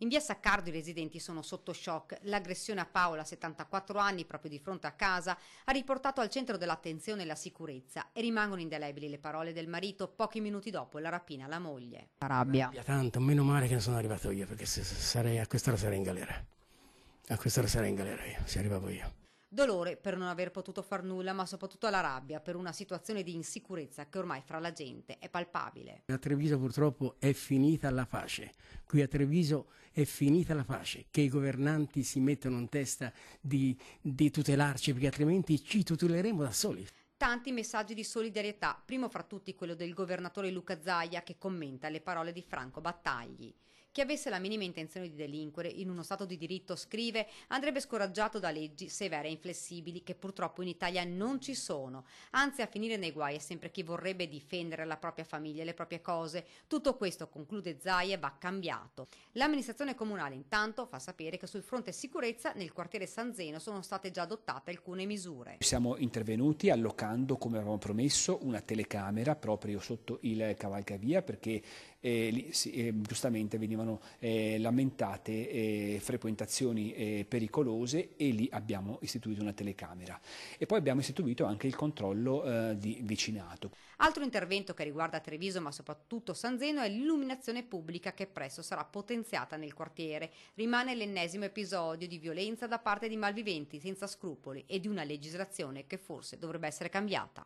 In via Saccardo i residenti sono sotto shock. L'aggressione a Paola, 74 anni, proprio di fronte a casa, ha riportato al centro dell'attenzione la sicurezza e rimangono indelebili le parole del marito pochi minuti dopo la rapina alla moglie. Rabbia tanto, meno male che non sono arrivato io, perché a quest'ora sarei in galera. A quest'ora sarei in galera io, se arrivavo io. Dolore per non aver potuto far nulla, ma soprattutto la rabbia per una situazione di insicurezza che ormai fra la gente è palpabile. A Treviso purtroppo è finita la pace. Qui a Treviso è finita la pace, che i governanti si mettono in testa di tutelarci, perché altrimenti ci tuteleremo da soli. Tanti messaggi di solidarietà, primo fra tutti quello del governatore Luca Zaia che commenta le parole di Franco Battagli. Chi avesse la minima intenzione di delinquere in uno Stato di diritto, scrive, andrebbe scoraggiato da leggi severe e inflessibili che purtroppo in Italia non ci sono. Anzi, a finire nei guai è sempre chi vorrebbe difendere la propria famiglia e le proprie cose. Tutto questo, conclude Zaia, va cambiato. L'amministrazione comunale intanto fa sapere che sul fronte sicurezza nel quartiere San Zeno sono state già adottate alcune misure. Siamo intervenuti allocando, come avevamo promesso, una telecamera proprio sotto il cavalcavia, perché giustamente venivano lamentate frequentazioni pericolose, e lì abbiamo istituito una telecamera. E poi abbiamo istituito anche il controllo di vicinato. Altro intervento che riguarda Treviso ma soprattutto San Zeno è l'illuminazione pubblica che presto sarà potenziata nel quartiere. Rimane l'ennesimo episodio di violenza da parte di malviventi senza scrupoli e di una legislazione che forse dovrebbe essere cambiata.